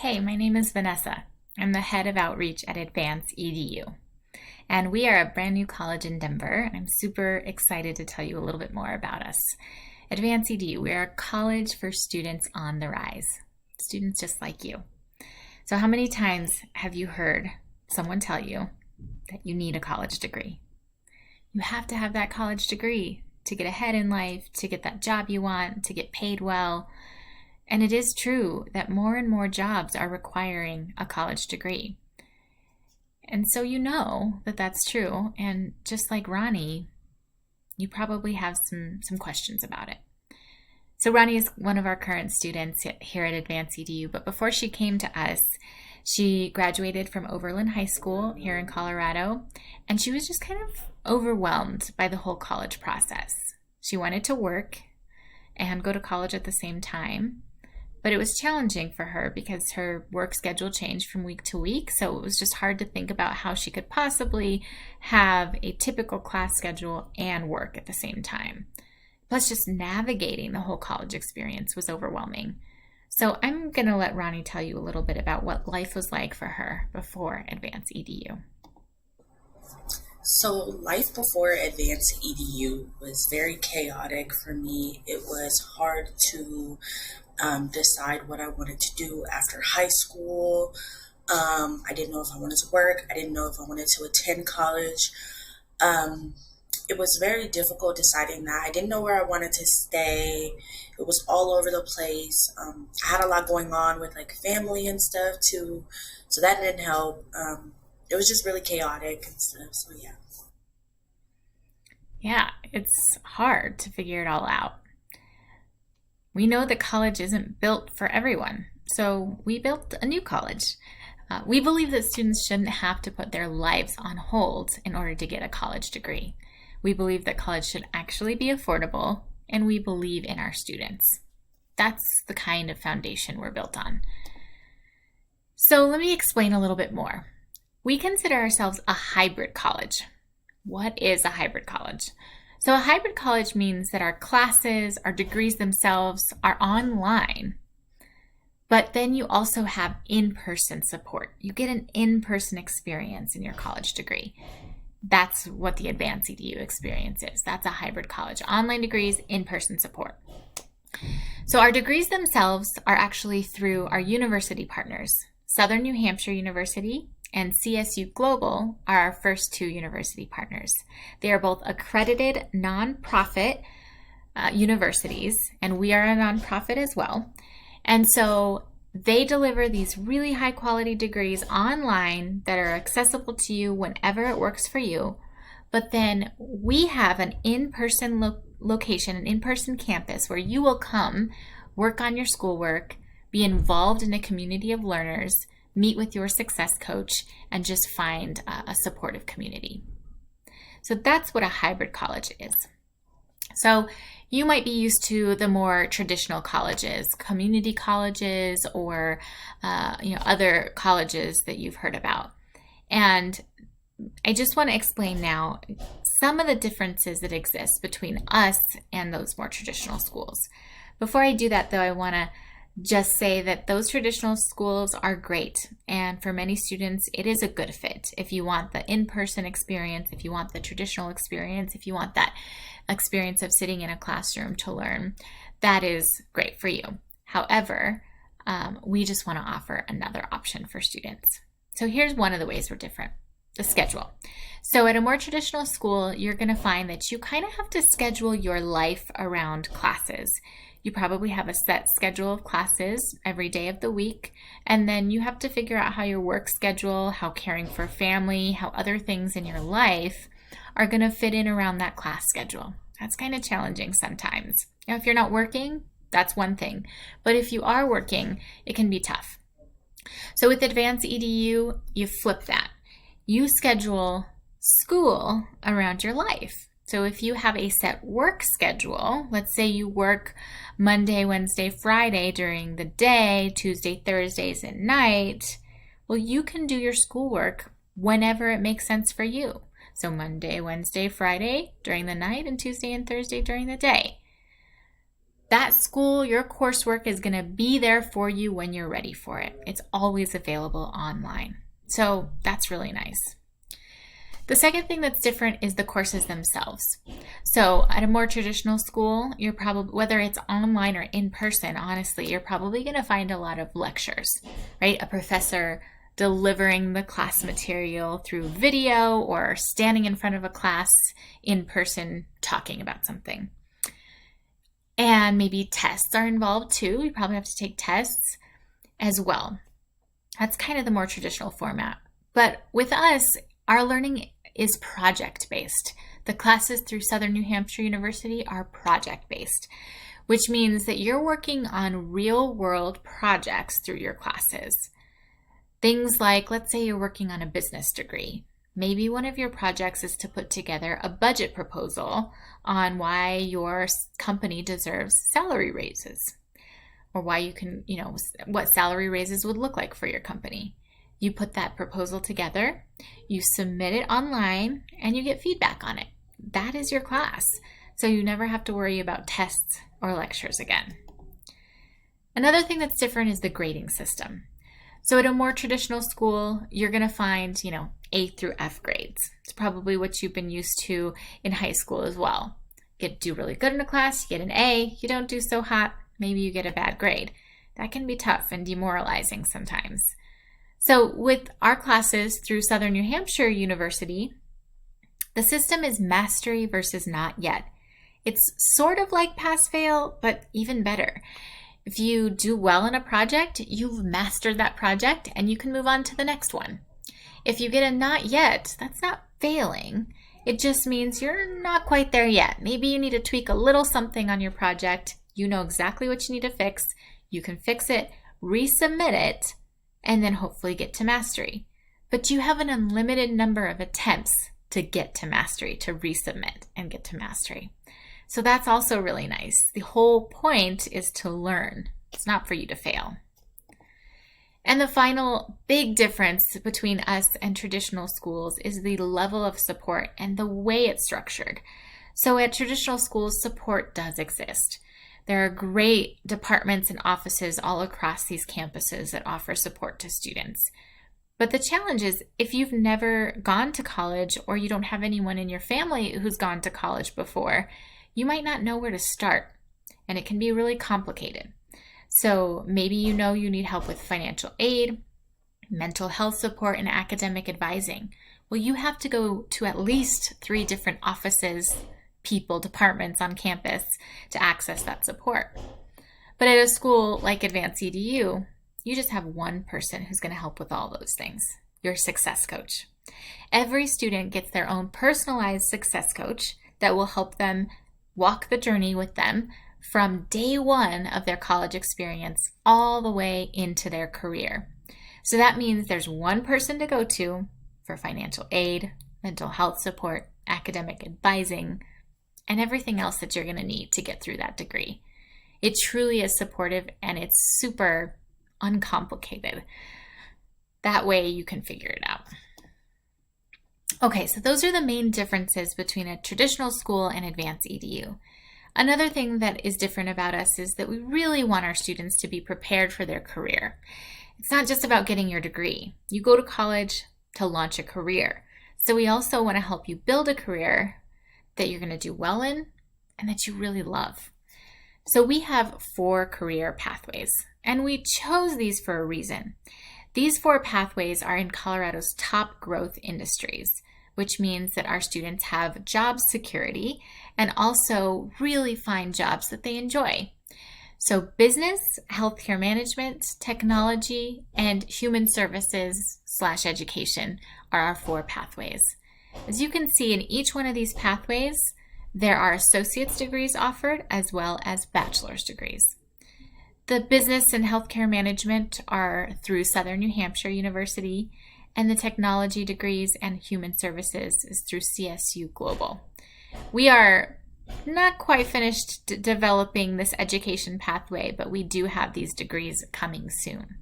Hey, my name is Vanessa. I'm the head of outreach at AdvanceEDU. And we are a brand new college in Denver. I'm super excited to tell you a little bit more about us. AdvanceEDU, we are a college for students on the rise, students just like you. So how many times have you heard someone tell you that you need a college degree? You have to have that college degree to get ahead in life, to get that job you want, to get paid well. And it is true that more and more jobs are requiring a college degree. And so you know that that's true. And just like Ronnie, you probably have some questions about it. So Ronnie is one of our current students here at AdvanceEDU, but before she came to us, she graduated from Overland High School here in Colorado, and she was just kind of overwhelmed by the whole college process. She wanted to work and go to college at the same time, but it was challenging for her because her work schedule changed from week to week, so it was just hard to think about how she could possibly have a typical class schedule and work at the same time. Plus, just navigating the whole college experience was overwhelming. So I'm going to let Ronnie tell you a little bit about what life was like for her before AdvanceEDU. So life before AdvanceEDU was very chaotic for me. It was hard to decide what I wanted to do after high school. I didn't know if I wanted to work. I didn't know if I wanted to attend college. It was very difficult deciding that. I didn't know where I wanted to stay. It was all over the place. I had a lot going on with like family and stuff too, so that didn't help. It was just really chaotic and stuff. So yeah. Yeah, it's hard to figure it all out. We know that college isn't built for everyone, so we built a new college. We believe that students shouldn't have to put their lives on hold in order to get a college degree. We believe that college should actually be affordable, and we believe in our students. That's the kind of foundation we're built on. So let me explain a little bit more. We consider ourselves a hybrid college. What is a hybrid college? So a hybrid college means that our classes, our degrees themselves are online, but then you also have in-person support. You get an in-person experience in your college degree. That's what the AdvanceEDU experience is. That's a hybrid college. Online degrees, in-person support. So our degrees themselves are actually through our university partners. Southern New Hampshire University and CSU Global are our first two university partners. They are both accredited nonprofit universities, and we are a nonprofit as well. And so they deliver these really high quality degrees online that are accessible to you whenever it works for you. But then we have an in-person location, an in-person campus where you will come, work on your schoolwork, be involved in a community of learners, meet with your success coach, and just find a supportive community. So that's what a hybrid college is. So you might be used to the more traditional colleges, community colleges, or other colleges that you've heard about. And I just want to explain now some of the differences that exist between us and those more traditional schools. Before I do that, though, I want to just say that those traditional schools are great. And for many students, it is a good fit. If you want the in-person experience, if you want the traditional experience, if you want that experience of sitting in a classroom to learn, that is great for you. However, we just want to offer another option for students. So here's one of the ways we're different. The schedule. So at a more traditional school, you're going to find that you kind of have to schedule your life around classes. You probably have a set schedule of classes every day of the week, and then you have to figure out how your work schedule, how caring for family, how other things in your life are going to fit in around that class schedule. That's kind of challenging sometimes. Now, if you're not working, that's one thing. But if you are working, it can be tough. So with AdvanceEDU, you flip that. You schedule school around your life. So if you have a set work schedule, let's say you work Monday, Wednesday, Friday during the day, Tuesday, Thursdays at night, well, you can do your schoolwork whenever it makes sense for you. So Monday, Wednesday, Friday during the night, and Tuesday and Thursday during the day. that school, your coursework is going to be there for you when you're ready for it. It's always available online. So that's really nice. The second thing that's different is the courses themselves. So at a more traditional school, you're probably, whether it's online or in person, honestly, you're probably going to find a lot of lectures, right? A professor delivering the class material through video or standing in front of a class in person talking about something. And maybe tests are involved too. You probably have to take tests as well. That's kind of the more traditional format. But with us, our learning is project-based. The classes through Southern New Hampshire University are project-based, which means that you're working on real-world projects through your classes. Things like, let's say you're working on a business degree. Maybe one of your projects is to put together a budget proposal on why your company deserves salary raises, or why you can, what salary raises would look like for your company. You put that proposal together, you submit it online, and you get feedback on it. That is your class. So you never have to worry about tests or lectures again. Another thing that's different is the grading system. So at a more traditional school, you're going to find, A through F grades. It's probably what you've been used to in high school as well. You do really good in a class, you get an A. You don't do so hot, maybe you get a bad grade. That can be tough and demoralizing sometimes. So with our classes through Southern New Hampshire University, the system is mastery versus not yet. It's sort of like pass-fail, but even better. If you do well in a project, you've mastered that project and you can move on to the next one. If you get a not yet, that's not failing. It just means you're not quite there yet. Maybe you need to tweak a little something on your project. You know exactly what you need to fix. You can fix it, resubmit it, and then hopefully get to mastery. But you have an unlimited number of attempts to get to mastery, to resubmit and get to mastery. So that's also really nice. The whole point is to learn. It's not for you to fail. And the final big difference between us and traditional schools is the level of support and the way it's structured. So at traditional schools, support does exist. There are great departments and offices all across these campuses that offer support to students. But the challenge is, if you've never gone to college or you don't have anyone in your family who's gone to college before, you might not know where to start, and it can be really complicated. So maybe you need help with financial aid, mental health support, and academic advising. Well, you have to go to at least 3 different offices, people, departments on campus to access that support. But at a school like AdvanceEDU, you just have one person who's going to help with all those things, your success coach. Every student gets their own personalized success coach that will help them walk the journey with them from day one of their college experience all the way into their career. So that means there's one person to go to for financial aid, mental health support, academic advising, and everything else that you're going to need to get through that degree. It truly is supportive and it's super uncomplicated. That way you can figure it out. Okay, so those are the main differences between a traditional school and AdvanceEDU. Another thing that is different about us is that we really want our students to be prepared for their career. It's not just about getting your degree. You go to college to launch a career. So we also want to help you build a career that you're going to do well in and that you really love. So we have 4 career pathways, and we chose these for a reason. These 4 pathways are in Colorado's top growth industries, which means that our students have job security and also really find jobs that they enjoy. So business, healthcare management, technology, and human services/education are our 4 pathways. As you can see, in each one of these pathways, there are associate's degrees offered as well as bachelor's degrees. The business and healthcare management are through Southern New Hampshire University, and the technology degrees and human services is through CSU Global. We are not quite finished developing this education pathway, but we do have these degrees coming soon.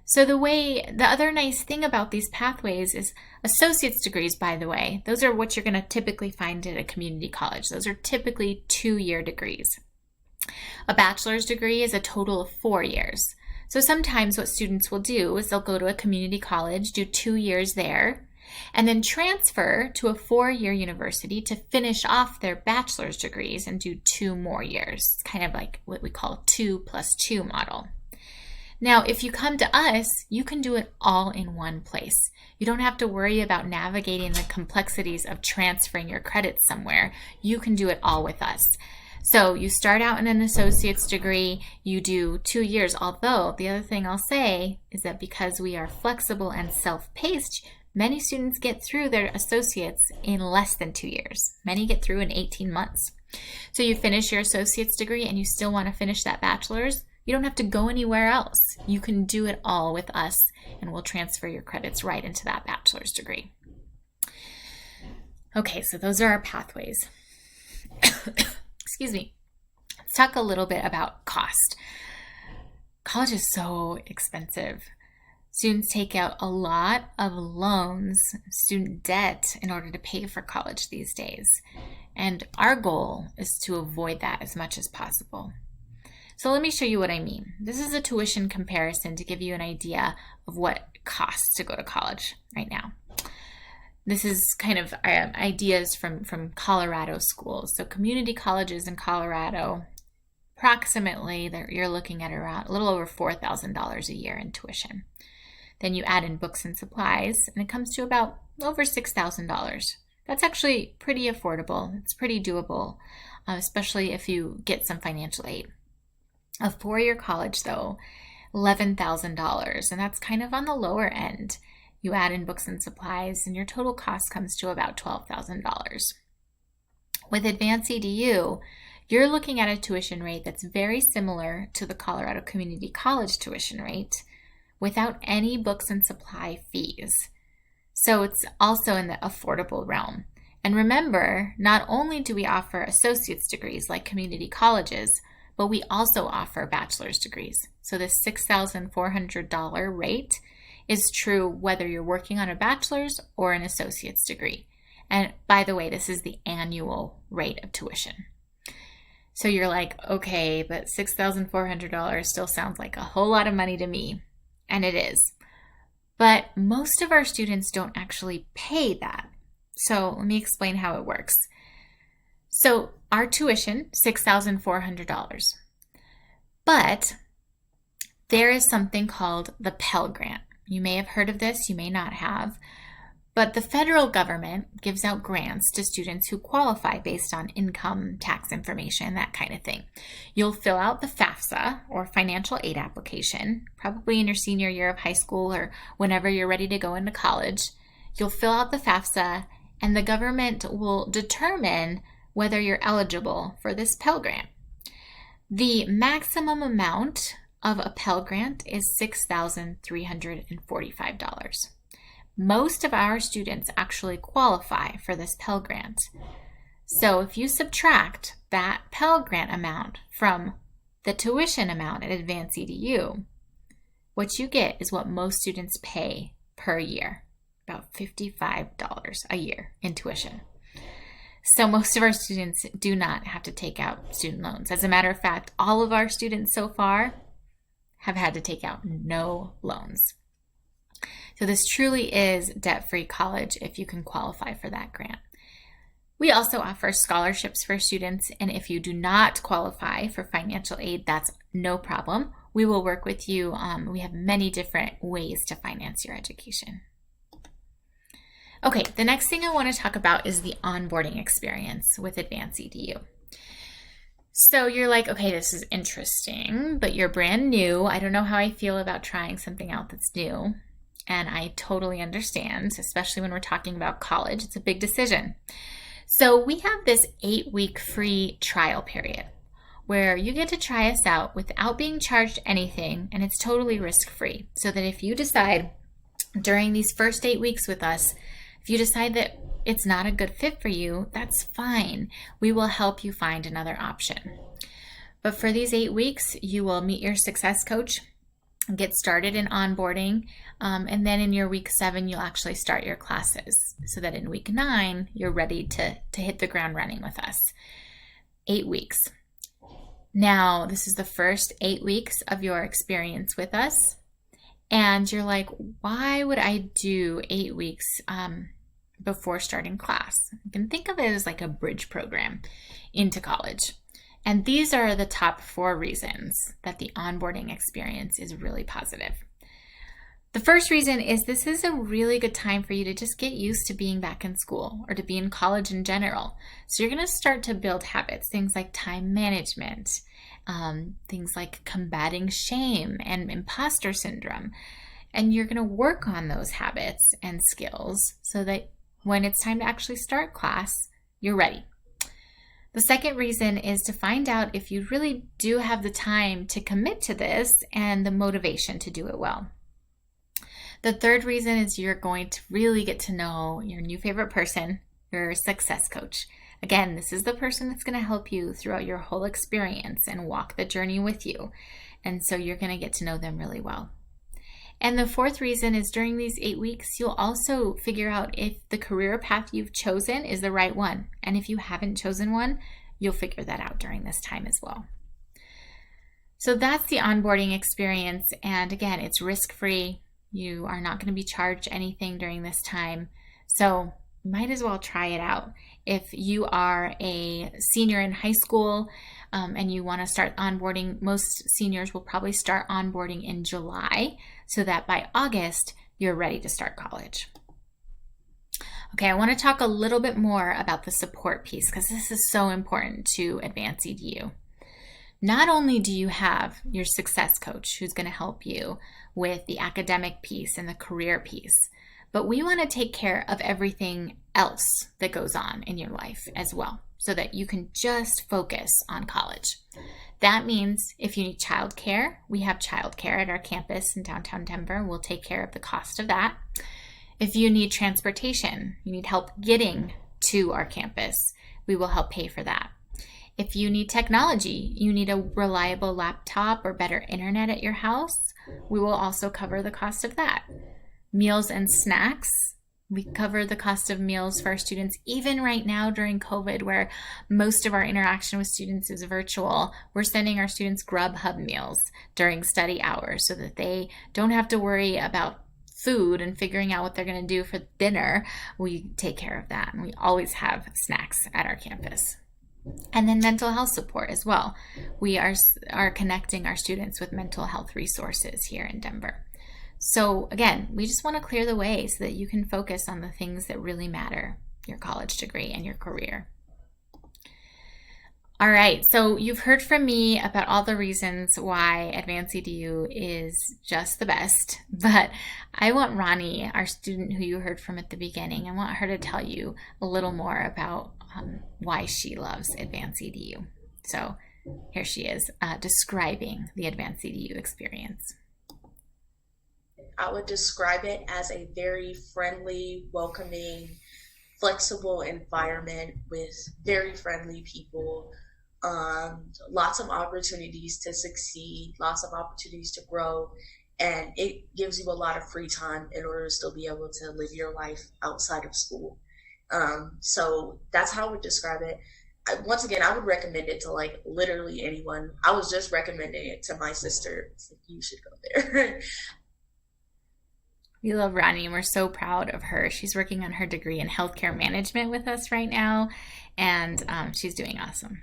So the other nice thing about these pathways is associate's degrees, by the way, those are what you're going to typically find at a community college. Those are typically 2-year degrees. A bachelor's degree is a total of 4 years. So sometimes what students will do is they'll go to a community college, do 2 years there, and then transfer to a 4-year university to finish off their bachelor's degrees and do 2 more years. It's kind of like what we call 2+2 model. Now, if you come to us, you can do it all in one place. You don't have to worry about navigating the complexities of transferring your credits somewhere. You can do it all with us. So you start out in an associate's degree, you do 2 years, although the other thing I'll say is that because we are flexible and self-paced, many students get through their associates in less than 2 years. Many get through in 18 months. So you finish your associate's degree and you still want to finish that bachelor's, you don't have to go anywhere else. You can do it all with us and we'll transfer your credits right into that bachelor's degree. Okay, so those are our pathways. Excuse me. Let's talk a little bit about cost. College is so expensive. Students take out a lot of loans, student debt, in order to pay for college these days. And our goal is to avoid that as much as possible. So let me show you what I mean. This is a tuition comparison to give you an idea of what it costs to go to college right now. This is kind of ideas from Colorado schools. So community colleges in Colorado, approximately, you're looking at around a little over $4,000 a year in tuition. Then you add in books and supplies, and it comes to about over $6,000. That's actually pretty affordable. It's pretty doable, especially if you get some financial aid. A 4-year college, though, $11,000, and that's kind of on the lower end. You add in books and supplies, and your total cost comes to about $12,000. With AdvanceEDU, you're looking at a tuition rate that's very similar to the Colorado Community College tuition rate without any books and supply fees. So it's also in the affordable realm. And remember, not only do we offer associate's degrees like community colleges, but we also offer bachelor's degrees. So this $6,400 rate is true whether you're working on a bachelor's or an associate's degree. And by the way, this is the annual rate of tuition. So you're like, okay, but $6,400 still sounds like a whole lot of money to me. And it is. But most of our students don't actually pay that. So let me explain how it works. So our tuition, $6,400. But there is something called the Pell Grant. You may have heard of this, you may not have. But the federal government gives out grants to students who qualify based on income tax information, that kind of thing. You'll fill out the FAFSA, or financial aid application, probably in your senior year of high school or whenever you're ready to go into college. You'll fill out the FAFSA, and the government will determine whether you're eligible for this Pell Grant. The maximum amount of a Pell Grant is $6,345. Most of our students actually qualify for this Pell Grant. So if you subtract that Pell Grant amount from the tuition amount at AdvanceEDU, what you get is what most students pay per year, about $55 a year in tuition. So most of our students do not have to take out student loans. As a matter of fact, all of our students so far have had to take out no loans. So this truly is debt-free college if you can qualify for that grant. We also offer scholarships for students, and if you do not qualify for financial aid, that's no problem. We will work with you. We have many different ways to finance your education. Okay, the next thing I want to talk about is the onboarding experience with AdvanceEDU. So you're like, okay, this is interesting, but you're brand new. I don't know how I feel about trying something out that's new. And I totally understand, especially when we're talking about college. It's a big decision. So we have this 8-week free trial period where you get to try us out without being charged anything, and it's totally risk-free. So that if you decide during these first 8 weeks with us, if you decide that it's not a good fit for you, that's fine. We will help you find another option. But for these 8 weeks, you will meet your success coach, get started in onboarding, and then in your week 7, you'll actually start your classes so that in week 9, you're ready to hit the ground running with us. 8 weeks. Now, this is the first 8 weeks of your experience with us. And you're like, why would I do 8 weeks before starting class? You can think of it as like a bridge program into college. And these are the top 4 reasons that the onboarding experience is really positive. The first reason is this is a really good time for you to just get used to being back in school or to be in college in general. So you're going to start to build habits, things like time management, things like combating shame and imposter syndrome. And you're going to work on those habits and skills so that when it's time to actually start class, you're ready. The second reason is to find out if you really do have the time to commit to this and the motivation to do it well. The third reason is you're going to really get to know your new favorite person, your success coach. Again, this is the person that's going to help you throughout your whole experience and walk the journey with you. And so you're going to get to know them really well. And the fourth reason is during these 8 weeks, you'll also figure out if the career path you've chosen is the right one. And if you haven't chosen one, you'll figure that out during this time as well. So that's the onboarding experience. And again, it's risk-free. You are not going to be charged anything during this time. So might as well try it out. If you are a senior in high school and you want to start onboarding, most seniors will probably start onboarding in July so that by August, you're ready to start college. Okay, I want to talk a little bit more about the support piece because this is so important to AdvanceEDU. Not only do you have your success coach who's going to help you with the academic piece and the career piece, but we want to take care of everything else that goes on in your life as well so that you can just focus on college. That means if you need childcare, we have childcare at our campus in downtown Denver. We'll take care of the cost of that. If you need transportation, you need help getting to our campus, we will help pay for that. If you need technology, you need a reliable laptop or better internet at your house, we will also cover the cost of that. Meals and snacks, we cover the cost of meals for our students. Even right now during COVID, where most of our interaction with students is virtual, we're sending our students Grubhub meals during study hours so that they don't have to worry about food and figuring out what they're going to do for dinner. We take care of that, and we always have snacks at our campus. And then mental health support as well. We are connecting our students with mental health resources here in Denver. So again, we just want to clear the way so that you can focus on the things that really matter, your college degree and your career. All right, so you've heard from me about all the reasons why AdvanceEDU is just the best, but I want Ronnie, our student who you heard from at the beginning, I want her to tell you a little more about why she loves AdvanceEDU. So here she is describing the AdvanceEDU experience. I would describe it as a very friendly, welcoming, flexible environment with very friendly people. Lots of opportunities to succeed, lots of opportunities to grow, and it gives you a lot of free time in order to still be able to live your life outside of school. So that's how I would describe it. Once again, I would recommend it to like literally anyone. I was just recommending it to my sister. It's like, you should go there. We love Ronnie and we're so proud of her. She's working on her degree in healthcare management with us right now, and she's doing awesome.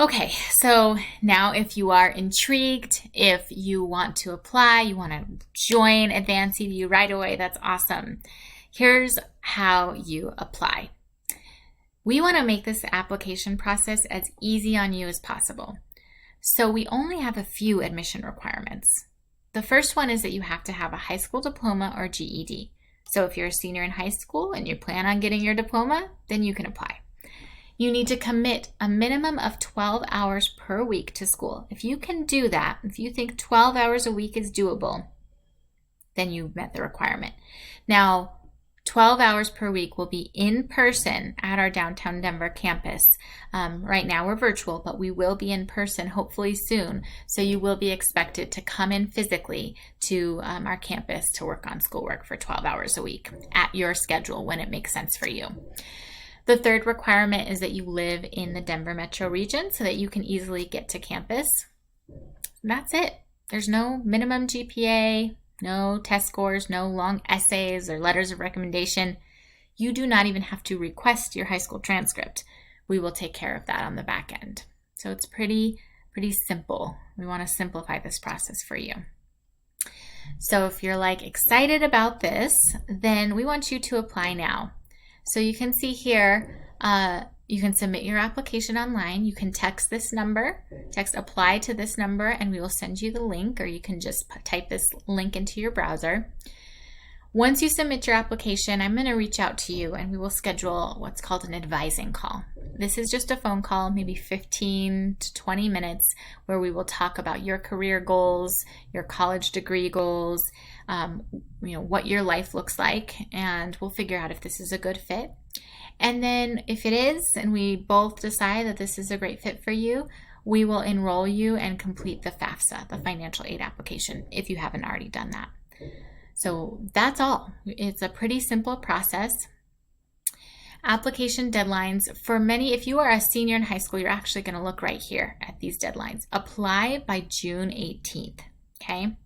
Okay, so now if you are intrigued, if you want to apply, you want to join AdvanceEDU right away, that's awesome. Here's how you apply. We want to make this application process as easy on you as possible. So we only have a few admission requirements. The first one is that you have to have a high school diploma or GED. So if you're a senior in high school and you plan on getting your diploma, then you can apply. You need to commit a minimum of 12 hours per week to school. If you can do that, if you think 12 hours a week is doable, then you've met the requirement. Now, 12 hours per week will be in person at our downtown Denver campus. Right now we're virtual, but we will be in person hopefully soon. So you will be expected to come in physically to our campus to work on schoolwork for 12 hours a week at your schedule when it makes sense for you. The third requirement is that you live in the Denver metro region so that you can easily get to campus. That's it. There's no minimum GPA, no test scores, no long essays or letters of recommendation. You do not even have to request your high school transcript. We will take care of that on the back end. So it's pretty simple. We want to simplify this process for you. So if you're like excited about this, then we want you to apply now. So you can see here, you can submit your application online. You can text this number, text apply to this number, and we will send you the link, or you can just type this link into your browser. Once you submit your application, I'm going to reach out to you and we will schedule what's called an advising call. This is just a phone call, maybe 15 to 20 minutes, where we will talk about your career goals, your college degree goals, what your life looks like, and we'll figure out if this is a good fit. And then if it is, and we both decide that this is a great fit for you, we will enroll you and complete the FAFSA, the financial aid application, if you haven't already done that. So that's all. It's a pretty simple process. Application deadlines for many, if you are a senior in high school, you're actually going to look right here at these deadlines. Apply by June 18th, okay?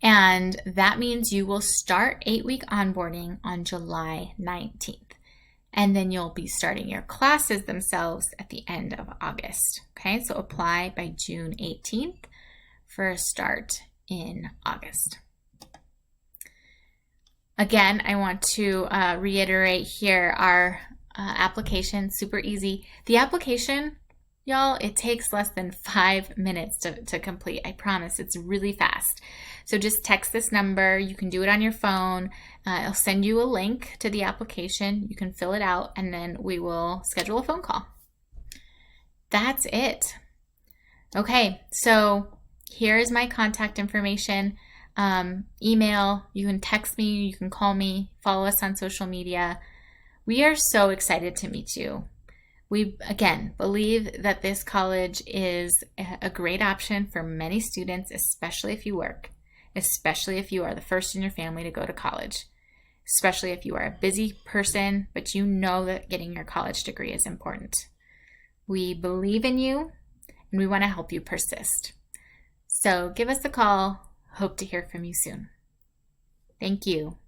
And that means you will start 8-week onboarding on July 19th. And then you'll be starting your classes themselves at the end of August, okay? So apply by June 18th for a start in August. Again, I want to reiterate here our application, super easy. The application, y'all, it takes less than 5 minutes to complete. I promise, it's really fast. So just text this number. You can do it on your phone. I'll send you a link to the application. You can fill it out, and then we will schedule a phone call. That's it. Okay, so here is my contact information. Email, you can text me, you can call me, follow us on social media. We are so excited to meet you. We, again, believe that this college is a great option for many students, especially if you work, especially if you are the first in your family to go to college, especially if you are a busy person, but you know that getting your college degree is important. We believe in you, and we want to help you persist. So give us a call. Hope to hear from you soon. Thank you.